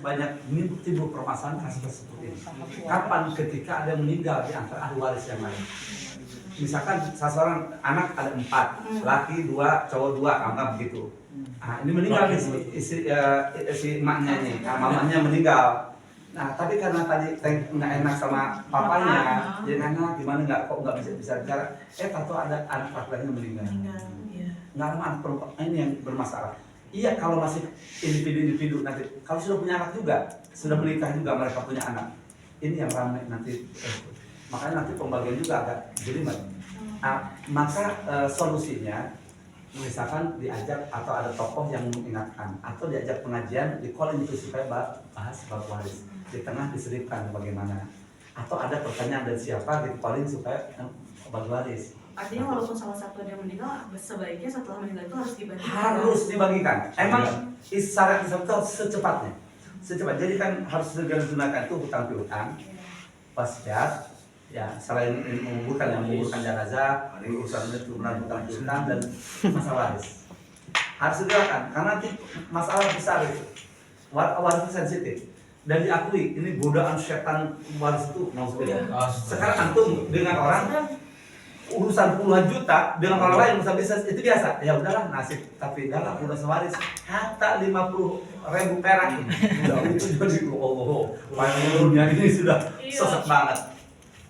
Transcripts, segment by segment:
Banyak timbul permasalahan kasus seperti ini. Kapan ketika ada yang meninggal di antara ahli waris yang lain? Misalkan seseorang anak ada 4, laki 2, cowok 2, anggap begitu. Nah, ini meninggal si emaknya ini, mamanya meninggal. Nah, tapi karena tadi nggak enak sama papanya, jadi anak gimana kok nggak bisa bicara. Tahu ada anak laki-lakinya meninggal. Nggak ada anak perempuan ini yang bermasalah. Iya, kalau masih individu nanti, kalau sudah punya anak juga, sudah menikah juga, mereka punya anak, ini yang ramai nanti. Makanya nanti pembagian juga agak jelimet. Maka solusinya, misalkan diajak atau ada tokoh yang mengingatkan, atau diajak pengajian di call itu supaya bahas bab waris. Di tengah diselipkan bagaimana, atau ada pertanyaan dari siapa di calling supaya bab waris. Artinya walaupun salah satu yang meninggal, sebaiknya setelah meninggal itu harus dibagikan. Harus dibagikan. Emang syarat Islam itu secepatnya. Jadi kan harus segera digunakan itu hutang piutang, wasiat, ya selain menguburkan jenazah, urusan itu hutang piutang dan masa waris. Harus segerakan karena nanti masalah besar itu. Waris itu sensitif. Dan diakui ini godaan setan waris itu maksudnya. Sekarang antum dengan orang urusan puluhan juta dengan orang lain urusan bisnis itu biasa, ya udahlah nasib, tapi dalam urusan waris hatta 50.000 perak udah itu jadi dunia ini sudah sesat banget.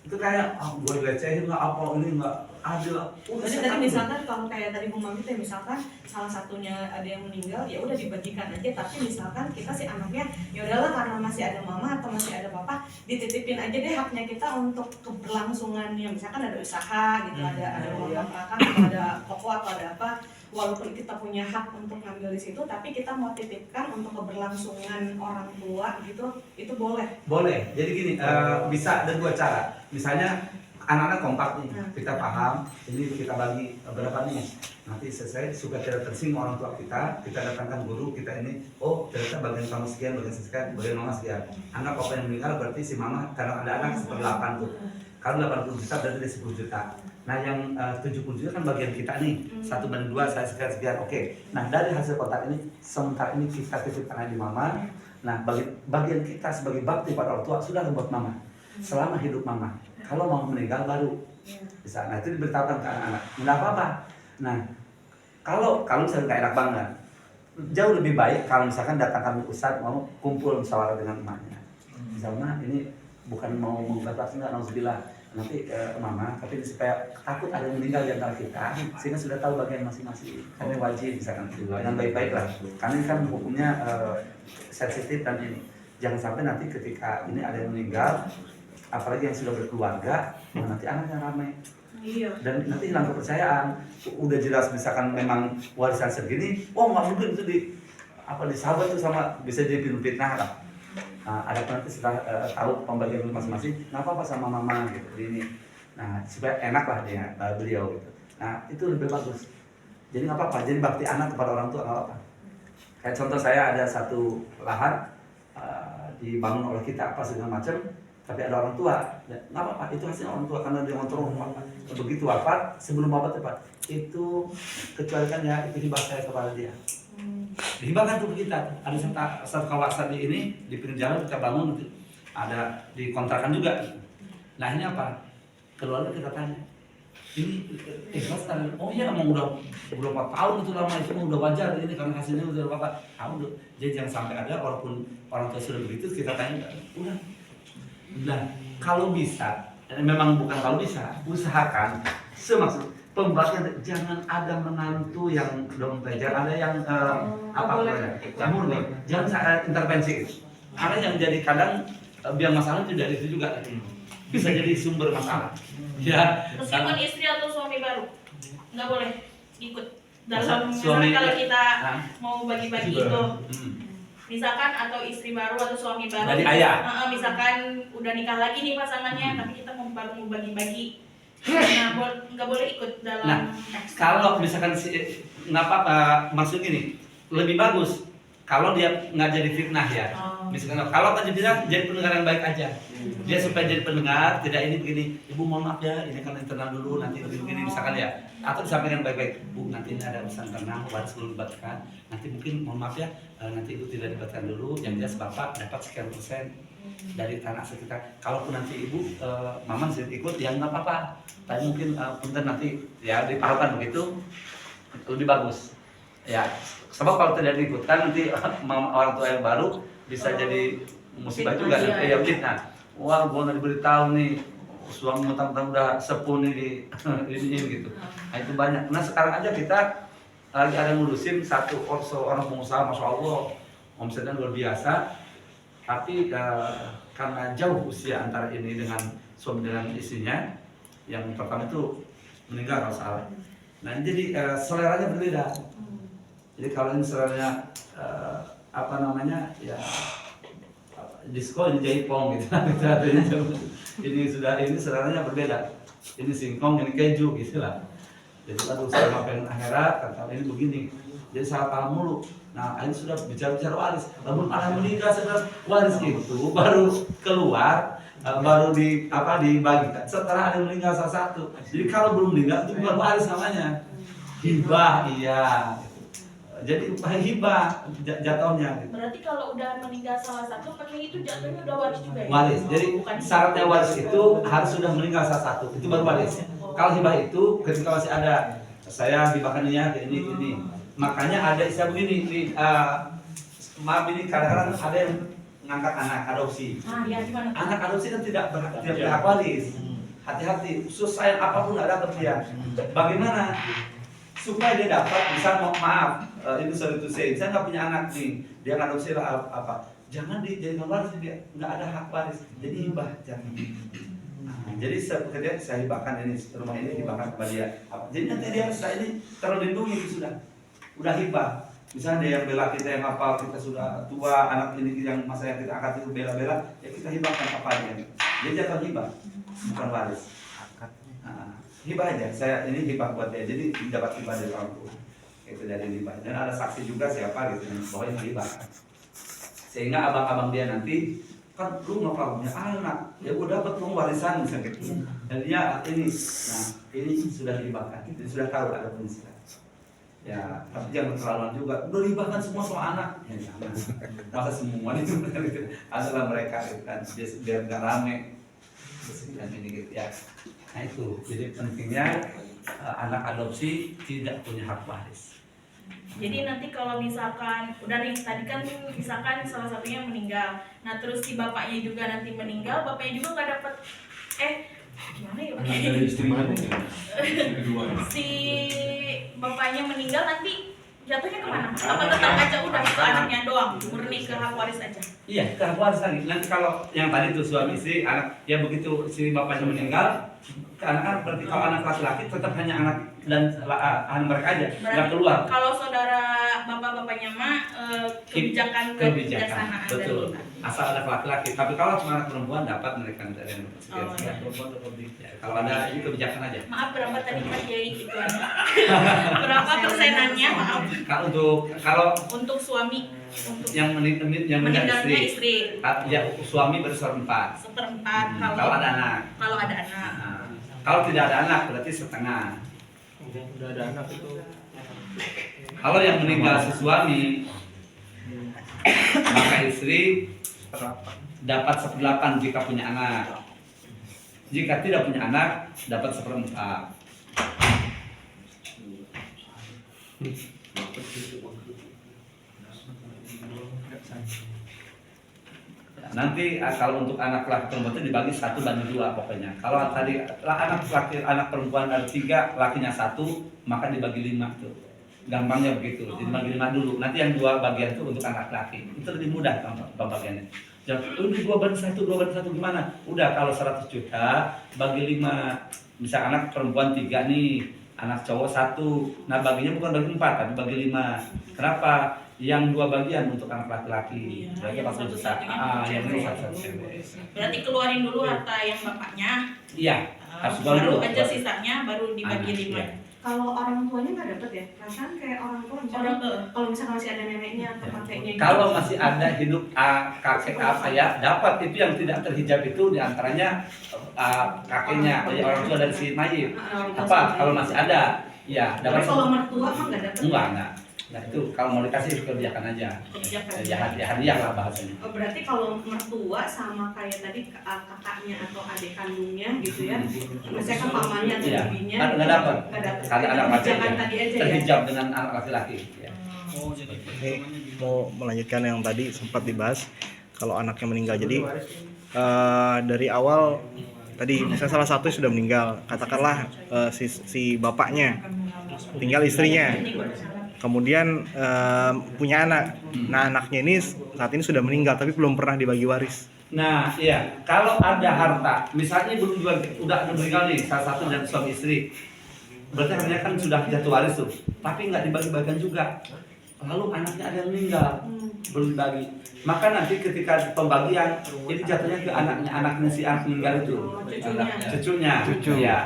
Itu kayak gue lecehin lah apa ini nggak adil. Jadi tadi misalkan kalau kayak tadi Bu Mami teh misalkan salah satunya ada yang meninggal, ya udah dibagikan aja. Tapi misalkan kita si anaknya, ya udahlah karena masih ada mama atau masih ada papa, dititipin aja deh haknya kita untuk keberlangsungannya. Misalkan ada usaha gitu, ada uang makan, atau ada toko atau ada apa. Walaupun kita punya hak untuk ngambil di situ, tapi kita mau titipkan untuk keberlangsungan orang tua gitu, itu boleh. Boleh. Jadi gini, bisa ada 2 cara. Misalnya anak-anak kompak nih, kita paham, ini kita bagi berapa nih, nanti sesuai supaya tidak tersinggung orang tua kita datangkan guru kita ini, oh ternyata bagian kamu sekian, bagian mama sekian. Anggap apa yang meninggal berarti si mama karena ada anak 1/8 tuh. Kalau 80 juta berarti dia 10 juta. Nah yang 70 juta kan bagian kita nih, 1/2 saya sekian. Oke. Nah dari hasil kotak ini, sementara ini kita titipkan di mama. Nah bagian kita sebagai bakti pada orang tua sudah buat mama selama hidup mama. Kalau mau meninggal baru bisa. Nah itu diberitahukan ke anak-anak. Nggak apa-apa. Nah kalau misalnya nggak enak banget, jauh lebih baik kalau misalkan datangkan ustadz mau kumpul musyawarah dengan emaknya. Misalnya ini bukan mau mengungkap nggak, nauzubillah nanti mama, tapi supaya takut ada yang meninggal di antara kita, sehingga sudah tahu bagian masing-masing. Karena wajib misalkan dengan baik-baik lah. Karena ini kan hukumnya sensitif dan ini jangan sampai nanti ketika ini ada yang meninggal, apalagi yang sudah berkeluarga, nanti anaknya ramai. Iya. Dan nanti hilang kepercayaan. Udah jelas misalkan memang warisan segini, nggak mungkin itu di sahabat itu sama bisa jadi fitnah lah. Nah, ada nanti setelah tahu pembagian masing-masing, nggak apa-apa sama mama gitu ini. Nah supaya enak lah dia beliau gitu. Nah itu lebih bagus. Jadi nggak apa-apa. Jadi bakti anak kepada orang tua nggak apa-apa. Kayak contoh saya ada satu lahan dibangun oleh kita apa segala macam, tapi ada orang tua, nggak apa-apa. Itu hasil orang tua karena dia ngontrol apa. Begitu wafat, sebelum wafat tepat itu kecualikan ya itu hibah saya kepada dia. Dihibahkan tuh kita. Ada satu kawasan di ini di pinggir jalan kita bangun, ada dikontrakan juga. Nah ini apa? Keluarga kita tanya, ini ikhlas kan? Oh iya, emang udah 4 tahun itu lama, itu udah wajar ini karena hasilnya udah berapa tahun. Jadi jangan sampai ada walaupun orang tua sudah begitu kita tanya, udah. Nah kalau bisa, memang bukan kalau bisa, usahakan semaksud pembagian, jangan ada menantu yang dompet, jangan ada yang murni, jangan intervensi. Karena yang jadi kadang biar masalah itu dari itu juga bisa jadi sumber masalah. Ya. Meskipun istri atau suami baru nggak boleh ikut dalam suami, kalau kita mau bagi-bagi itu. Misalkan atau istri baru atau suami baru. Dari ayah. Misalkan udah nikah lagi nih pasangannya, tapi kita baru mau bagi-bagi. Nah, nggak boleh ikut dalam. Nah, kalau misalkan nggak apa-apa, maksud gini, lebih bagus Kalau dia nggak jadi fitnah ya, misalkan kalau nggak jadi fitnah, jadi pendengar yang baik aja. Dia supaya jadi pendengar, tidak ini begini, ibu mohon maaf ya, ini kan internal dulu, nanti begini misalkan ya. Atau disampaikan baik-baik, bu nanti ini ada urusan ternak, waris belum dibatkan, nanti mungkin mohon maaf ya, nanti ibu tidak dibatkan dulu, yang jelas bapak dapat sekian persen dari tanah sekitar. Kalaupun nanti ibu, maman sedikit ikut, ya nggak apa-apa. Tapi mungkin punten nanti ya dipahamkan begitu, lebih bagus. Ya, sebab kalau tidak diikutkan nanti orang tua yang baru bisa jadi musibah juga nanti ya fitnah. Wah, gua nggak diberitahu nih, suami mentang-mentang udah sepuh nih di ini gitu. Nah itu banyak. Nah sekarang aja kita lagi ada ngurusin satu orang pengusaha, masya Allah, omsetnya luar biasa. Tapi karena jauh usia antara ini dengan suami dengan istrinya, yang pertama itu meninggal kalau salah. Nah jadi seleranya berbeda. Jadi kalau ini seleranya apa namanya ya disko ini jaipong gitu. Ini sudah ini seleranya berbeda. Ini singkong, ini keju gitu lah. Jadi aduh saya makan akhirat kata ini begini. Jadi salah paham mulu. Nah ini sudah bicara waris. Namun anak meninggal setelah waris itu baru keluar. Baru dibagikan setelah ada meninggal salah satu. Jadi kalau belum meninggal itu bukan waris namanya. Hibah, iya. Jadi hibah jatuhnya. Berarti kalau udah meninggal salah satu, pakai itu jatuhnya udah waris juga ya? Waris. Jadi syaratnya waris itu harus sudah meninggal salah satu. Itu baru waris. Kalau hibah itu ketika masih ada, saya hibahkannya ke ini. Makanya ada istilah begini. Maaf ini kadang-kadang ada yang ngangkat anak adopsi. Ya, gimana? Anak adopsi kan tidak berhak waris. Hati-hati. Susah yang apapun nggak dapat dia. Bagaimana? Supaya dia dapat bisa maaf itu saya nggak punya anak nih, dia ngadopsi apa, jangan dijadikan waris, dia nggak ada hak waris, jadi hibah jangan. Jadi ketika saya hibahkan ini rumah ini hibahkan kepada dia, jadi nanti dia setelah ini terlindungi udah hibah. Misalnya dia yang bela kita yang apa, kita sudah tua, anak ini yang masa yang kita angkat itu bela-bela, ya kita hibahkan apa dia. Jadi jatuh hibah, bukan waris. Hibah aja, saya ini hibah buat dia, jadi dapat hibah dari orang tua. Itu dari hibah. Dan ada saksi juga siapa gitu bahwa ini hibah. Sehingga abang-abang dia nanti kan lu nggak punya anak, ya udah dapat lu warisan misalnya gitu. Dan dia ini, nah ini sudah dihibahkan, jadi sudah tahu ada penisiran. Ya, tapi jangan terlalu juga. Udah dihibahkan semua anak, ya jangan. Masa semua itu adalah mereka gitu kan, biar nggak rame. Dan ini gitu ya. Nah itu, jadi pentingnya anak adopsi tidak punya hak waris. Jadi nanti kalau misalkan udah nih tadi kan misalkan salah satunya meninggal, nah terus si bapaknya juga nanti meninggal, bapaknya juga nggak dapat gimana ya? Dari istri mana ya? Si bapaknya meninggal nanti jatuhnya kemana? Apa tetap aja udah ke anaknya doang, murni ke hak waris aja? Iya, ke hak waris lagi. Nanti kalau yang tadi tuh suami istri, anak ya begitu si bapaknya meninggal, ke anak berarti kalau anak laki-laki tetap hanya anak dan anak mereka aja, nggak keluar. Kalau saudara bapak-bapaknya mah kebijakan kebijaksanaan betul. Asal ada laki-laki. Tapi kalau cuma anak perempuan dapat mereka dari yang kalau ada ini kebijakan aja. Maaf berapa tadi Pak Kiai ituan? Berapa persenannya maaf? Kalau untuk suami untuk yang meninggalnya istri. Ya suami berseperempat. Seperempat Kalau ada anak. Kalau ada anak. Kalau tidak ada anak berarti setengah. Udah ada anak itu. Kalau yang meninggal si suami, maka istri dapat 1/8 jika punya anak. Jika tidak punya anak, dapat 1/4. Nanti kalau untuk anak laki perempuan itu dibagi 1/2 pokoknya. Kalau tadi anak perempuan ada 3, lakinya 1, maka dibagi 5 tuh. Gampangnya begitu. Jadi bagi 5 dulu. Nanti yang 2 bagian itu untuk anak laki. Itu lebih mudah pembagiannya. Jangan ini 2/1 gimana? Udah kalau 100 juta bagi 5. Misal anak perempuan 3 nih, anak cowok 1. Nah baginya bukan bagi 4 tapi bagi 5. Kenapa? Yang 2 bagian untuk anak laki-laki. Berarti 40 juta. Yang ini 1/1. Berarti keluarin dulu harta yang bapaknya. Iya. Baru aja sisanya baru dibagi 5. Iya. Kalau orang tuanya nggak dapet ya, perasaan kayak orang tua misalnya Orang tua. kalau misalkan masih ada neneknya atau kakeknya gitu. Kalau masih ada hidup kakek ayah dapat itu yang tidak terhijab itu diantaranya kakeknya ya, orang tua dari si mayit. Apa kalau masih ada ya Tapi dapat. kalau mertua mah nggak dapet. Enggak. Nah itu kalau mau dikasih kebijakan aja. Kebijakan. Ya hadiah lah bahasanya. Oh, berarti kalau mertua sama kayak tadi kakaknya atau adik kandungnya gitu ya, misalkan pamannya atau Iya. bibinya, Kan nggak dapat. nggak dapet. Karena anak laki Kebijakan tadi aja ya. terhijab dengan anak laki-laki. Ya. Oke, mau melanjutkan yang tadi sempat dibahas kalau anaknya meninggal. Jadi dari awal tadi misalnya salah satu sudah meninggal, katakanlah si bapaknya, tinggal istrinya, kemudian punya anak. Nah anaknya ini saat ini sudah meninggal tapi belum pernah dibagi waris. Nah, iya, kalau ada harta, misalnya belum udah meninggal nih salah satu dari suami istri, berarti hartanya kan sudah jatuh waris tuh, tapi nggak dibagi-bagikan juga. Lalu anaknya ada yang meninggal, belum dibagi. Maka nanti ketika pembagian, ini jatuhnya ke anaknya si anak meninggal itu, cucunya, ya.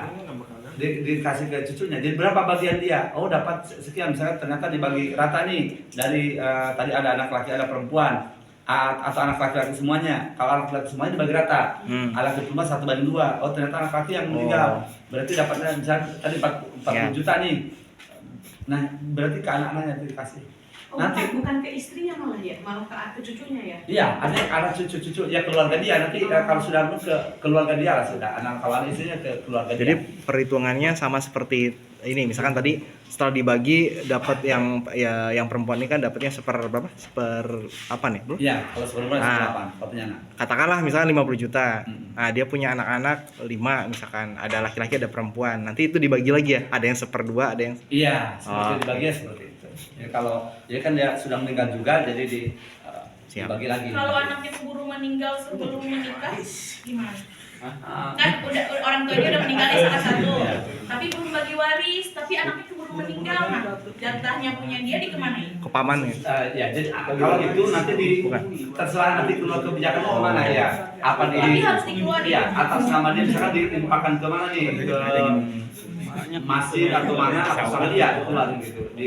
Dikasih ke cucunya. Jadi berapa bagian dia? Oh dapat sekian, misalnya ternyata dibagi rata nih dari tadi ada anak laki ada perempuan atau anak laki-laki semuanya. Kalau anak laki semuanya dibagi rata. Anak perempuan 1/2. Oh ternyata anak laki yang meninggal. Berarti dapatnya misalnya tadi 40 juta nih. Nah berarti ke anak-anaknya dikasih. Oh, Nanti bukan ke istrinya malah ya, malah ke cucunya ya. iya, ada anak cucu ya keluarga dia nanti kalau sudah ke keluarga dia lah sudah. Anak kawan istrinya ke keluarga dia. Jadi perhitungannya sama seperti ini, misalkan tadi setelah dibagi dapat yang perempuan ini kan dapatnya berapa? Apa nih, Bro? Iya, kalau sebelumnya 8 katanya anak. Katakanlah misalkan 50 juta. Nah, dia punya anak-anak 5 misalkan, ada laki-laki ada perempuan. Nanti itu dibagi lagi ya. Ada yang 1/2, ada yang Iya, seperti dibagi seperti itu. Ya kalau dia kan dia sudah meninggal juga jadi dibagi lagi. Kalau anaknya keburu meninggal sebelum menikah gimana? Kan udah orang tuanya udah meninggal salah satu, tapi belum bagi waris, tapi anaknya keburu meninggal, nah jatahnya punya dia dikemanain? ke paman ya. Ya jadi kalau itu nanti terserah nanti keluar kebijakan ke mana ya. Apa Tapi harus dikeluarin. Ya, atas nama dia misalkan diimpakan ke mana nih? Ke masjid atau mana atas nama dia keluarin gitu. Di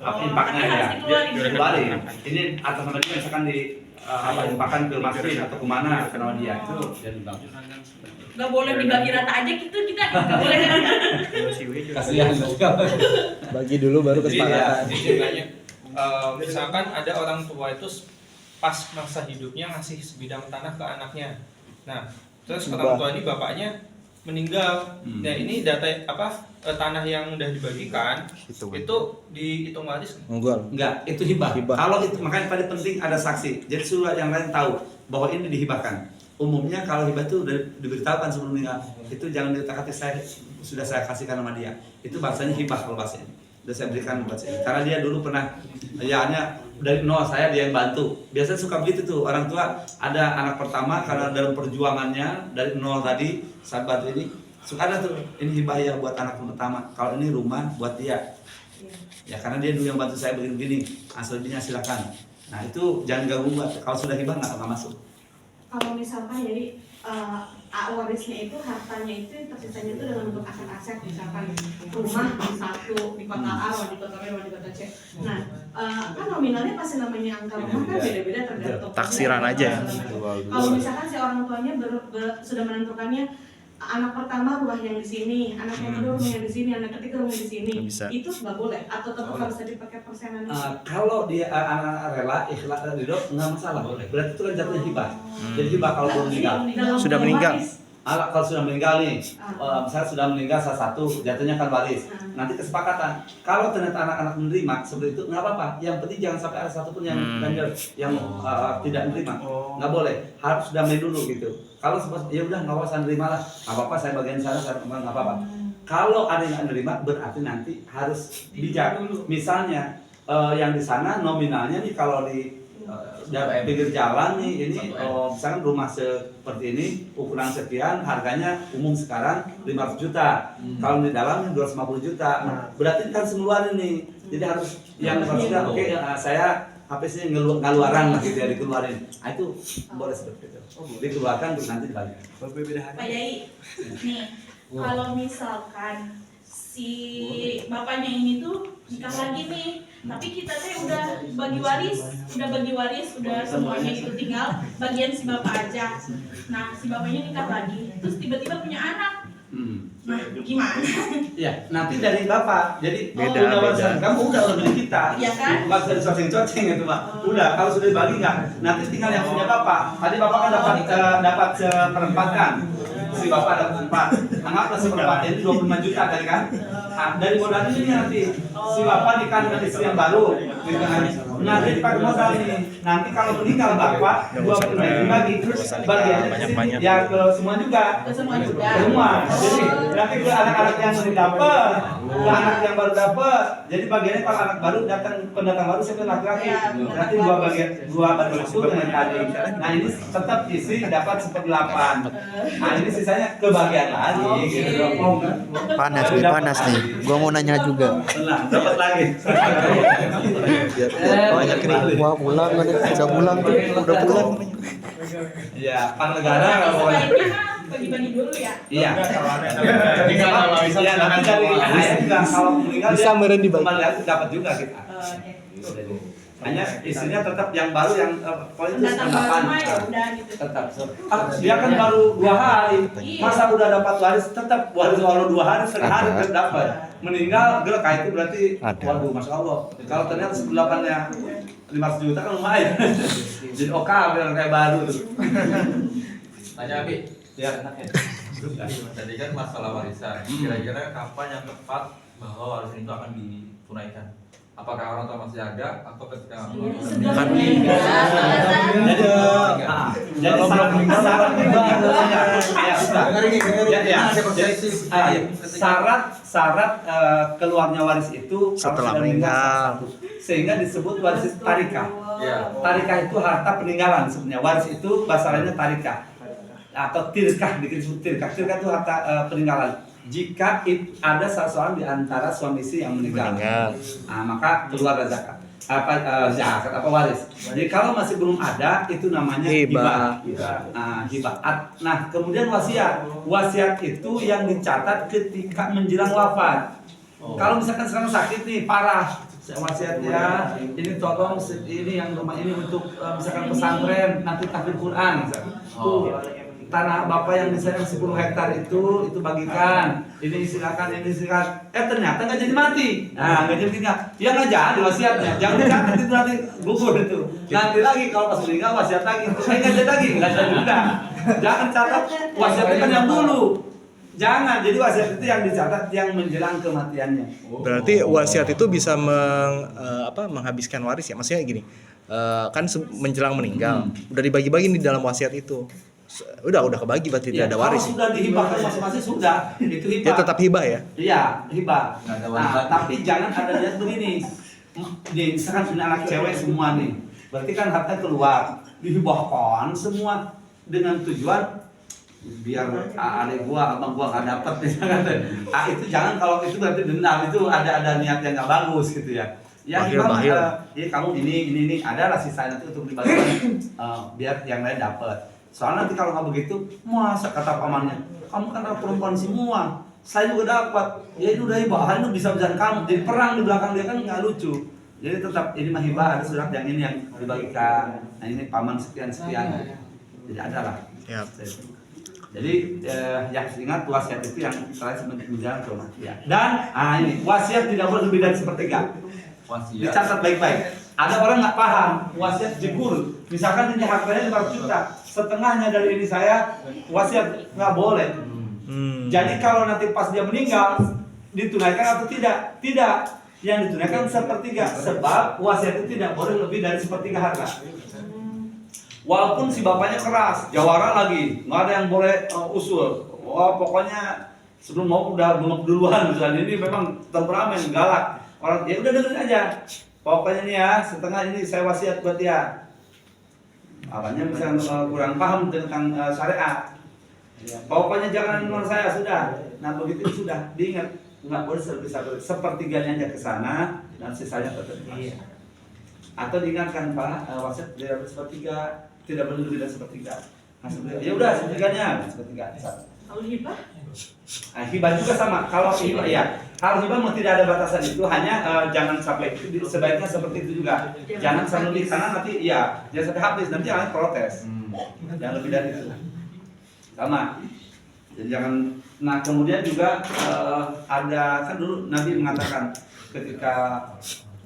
impaknya tapi ya. harus dikeluarin. Dikeluarin. Ini atas nama dia misalkan impakan ke masjid atau ke mana ke nama dia itu jadi bagus. Gak boleh dibagi rata aja gitu kita, gak boleh kan? Kasihan Bagi dulu baru kesepakatan. Istilahnya misalkan ada orang tua itu pas masa hidupnya ngasih sebidang tanah ke anaknya. Nah, terus orang tua ini bapaknya meninggal. Nah, ini data tanah yang udah dibagikan itu dihitung waris. Enggak, itu hibah. Kalau itu makanya tadi penting ada saksi. Jadi surat yang lain tahu bahwa ini dihibahkan. Umumnya kalau hibah itu udah diberitahukan sebelum meninggal. Itu jangan dikatakan sudah saya kasihkan sama dia. Itu bahasanya hibah kalau bahasanya. Sudah saya berikan buat saya. Karena dia dulu pernah ya hanya dari nol saya dia yang bantu. Biasanya suka begitu tuh orang tua ada anak pertama karena dalam perjuangannya dari nol tadi saya bantu ini suka ada tuh ini hibah ya buat anak pertama. Kalau ini rumah buat dia. Ya karena dia dulu yang bantu saya begini-begini. Aslinya silakan. Nah itu jangan ganggu buat. Kalau sudah hibah nggak masuk. Kalau misalkan jadi warisnya itu hartanya itu tersisanya itu dalam bentuk aset-aset, misalkan rumah di satu di kota A, di kota B, di kota C. Nah, kan nominalnya pasti namanya angka rumah kan beda-beda tergantung Taksiran aja. Kalau misalkan si orang tuanya sudah menentukannya anak pertama rumah yang di sini, anak yang kedua rumah yang di sini, anak ketiga rumah di sini, itu nggak boleh atau tetap harus dipakai persenan itu? Kalau dia anak rela ikhlas ridho nggak masalah boleh. Berarti itu kan jatuhnya hibah. Jadi hibah kalau belum meninggal. Sudah meninggal. Kalau sudah meninggal nih, misalnya sudah meninggal salah satu jatuhnya kan waris. Nanti kesepakatan. Kalau ternyata anak-anak menerima seperti itu nggak apa-apa. Yang penting jangan sampai ada satupun yang ganjil, yang tidak menerima. Nggak boleh. Harus damai dulu gitu. Kalau ya udah nggak usah nerima lah. Nggak apa-apa saya bagian sana saya nggak apa-apa. Kalau ada yang nerima berarti nanti harus bijak. Misalnya yang di sana nominalnya nih kalau di pinggir jalan nih ini misalkan rumah seperti ini ukuran sekian harganya umum sekarang 500 juta. Kalau di dalamnya 250 juta. Berarti kan semua ini. Jadi harus yang harusnya oke saya habisnya ngeluaran lah gitu ya dikeluarin. Nah itu boleh seperti itu. Dikeluarkan untuk nanti dibagi. Pak Yai, nih kalau misalkan si bapaknya ini tuh nikah lagi nih, tapi kita teh udah bagi waris, udah semuanya itu tinggal bagian si bapak aja. Nah si bapaknya nikah lagi, terus tiba-tiba punya anak. Nah gimana? Ya, nanti dari bapak. Jadi Beda, udah warisan beda. kamu udah lebih kita. Iya kan? Bukan dari coceng-coceng itu Pak. Udah, kalau sudah dibagi nggak? Nanti tinggal yang punya bapak. Tadi bapak kan dapat seperempat kan? Si bapak dapat seperempat. Anggaplah seperempat ini 25 juta tadi kan? Nah, dari modal ini nanti si bapak nikah dengan istri yang baru. Nah, jadi pakai modal ini. Nanti kalau meninggal bapak 25 dibagi terus bagiannya Banyak-banyak. ya ke semua juga. Ke semua juga. Semua. Jadi nanti ke anak-anak yang belum dapat, ke anak yang baru dapat. Jadi bagiannya kalau anak baru pendatang baru siapa laki-laki. Nanti dua bagian itu dengan tadi. Nah ini tetap isi dapat 1/8. Nah ini sisanya kebagian lagi. Gitu. Panas nih. Gua mau nanya juga. Nah, dapat lagi. Banyak nih. Wah pulang udah pulang tuh, udah pulang. Ya, pan negara Tapi kalau mau. sebaiknya mah bagi-bagi dulu ya. Iya. Jadi kalau Iya, nanti dari ayah juga kalau meninggal Bisa meren dibagi. kembali lagi dapat juga kita. Hanya istrinya tetap yang baru yang poin itu Pendatang baru 98. mah ya udah gitu. Tetap. Dia kan baru 2 hari. Masa udah dapat waris tetap waris walau 2 hari sehari tetap dapat. Meninggal gelek itu berarti Ada. waduh Masya Allah. Kalau ternyata 98-nya 500 juta kan lumayan. Jadi oke bilang kayak baru tuh. Tanya Abi, Ya. tadi kan masalah warisan. Kira-kira kapan yang tepat bahwa warisan itu akan ditunaikan? Apakah orang tua masih ada atau ketika Sudah meninggal. Jadi syarat keluarnya waris itu Setelah kalau sudah meninggal. sehingga disebut waris tarikah. ya Tarikah itu harta peninggalan sebenarnya. Waris itu bahasa lainnya tarikah atau tirkah, disebut tirkah. Tirkah itu harta peninggalan. Jika ada seseorang di antara suami istri yang meninggal, nah, maka keluar zakat. Zakat apa waris. Jadi kalau masih belum ada itu namanya hibah. Hibah. Nah, kemudian wasiat. Wasiat itu yang dicatat ketika menjelang wafat. Kalau misalkan sekarang sakit nih parah, wasiat ya, ini tolong ini yang rumah ini untuk misalkan pesantren nanti tahfidz Quran. Tanah bapak yang misalnya 10 hektar itu bagikan, ini silakan. Ternyata nggak jadi mati. Nah nggak jadi tinggal, ya nggak jadi wasiatnya, jangan dicatat itu nanti gugur itu. Nanti lagi kalau pas meninggal wasiat lagi, nggak jadi lagi, nggak jadi juga. Jangan catat wasiat itu kan yang dulu. Jangan, jadi wasiat itu yang dicatat yang menjelang kematiannya. Berarti wasiat itu bisa menghabiskan waris ya. Maksudnya gini, kan menjelang meninggal, udah dibagi-bagi di dalam wasiat itu. Udah kebagi berarti tidak ada waris. Kalau sudah dihibahkan masing-masing sudah, itu hibah. Dia tetap hibah ya. Iya, hibah. Nggak ada Nah, waris. tapi jangan ada niat begini. Misalkan punya anak cewek semua nih, berarti kan harta keluar, dihibahkan semua dengan tujuan biar adik gua, abang gua nggak dapat misalkan. Itu jangan, kalau itu berarti dendam, itu ada niat yang nggak bagus gitu ya. Ya gimana? Ya kamu ini ada lah sisa nanti untuk dibagikan biar yang lain dapat. Soalnya nanti kalau nggak begitu, masa kata pamannya, kamu kan perempuan semua, saya juga dapat. Ya ini udah hibah, ini bisa-bisaan kamu. Jadi perang di belakang dia kan nggak lucu. Jadi tetap ini mah hibah, ada surat yang ini yang dibagikan. Nah ini paman sekian. Jadi ada lah. Ya. Jadi yang ingat wasiat itu yang terakhir menjalankan kematian. Dan ini wasiat tidak boleh lebih dari sepertiga. wasiat? Dicatat baik-baik. Ada orang nggak paham wasiat jebur. Misalkan ini harganya 500 juta, setengahnya dari ini saya wasiat, nggak boleh. Jadi kalau nanti pas dia meninggal ditunaikan atau tidak? Tidak. Yang ditunaikan sepertiga, sebab wasiat itu tidak boleh lebih dari sepertiga harga. Walaupun si bapaknya keras, jawara lagi, nggak ada yang boleh usul. Wah pokoknya sebelum mau udah bengok duluan, misalnya ini memang temperamen galak. Orang ya udah dengerin aja. Pokoknya nih ya, setengah ini saya wasiat buat dia. Apanya misalnya kurang paham tentang syariat. Pokoknya jangan menurut saya sudah. Nah begitu sudah diingat, nggak boleh sepertiganya aja ke sana dan sisanya tetap dia. Atau diingatkan Pak, wasiat tidak boleh sepertiga, tidak boleh lebih dari sepertiga. Nah, ya udah sepertiganya sepertiga. Kalau hibah Nah, hibah juga sama. Kalau hibah ya, kalau hibah mau tidak ada batasan itu, hanya jangan sampai sebaiknya seperti itu juga. Jangan sampai karena nanti ya jangan sampai habis, nanti akan protes. Jangan lebih dari itu. Sama. Jadi jangan. Nah kemudian juga ada kan dulu Nabi mengatakan ketika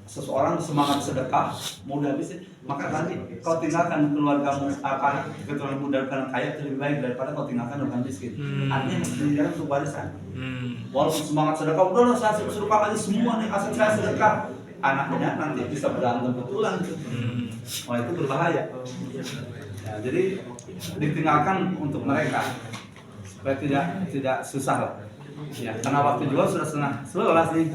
seseorang semangat sedekah mau dihabisin, maka nanti kau tinggalkan keluargamu apa keturunanmu dan kaya itu lebih baik daripada kau tinggalkan orang miskin. Artinya meninggalkan untuk warisan. Walaupun semangat sedekah, udah saya sedekah aja semua nih, asal saya sedekah, anaknya nanti bisa berantem betulan. Wah itu berbahaya. Ya, jadi ditinggalkan untuk mereka supaya tidak susah lah. Ya, karena waktu juga sudah setengah 11 nih.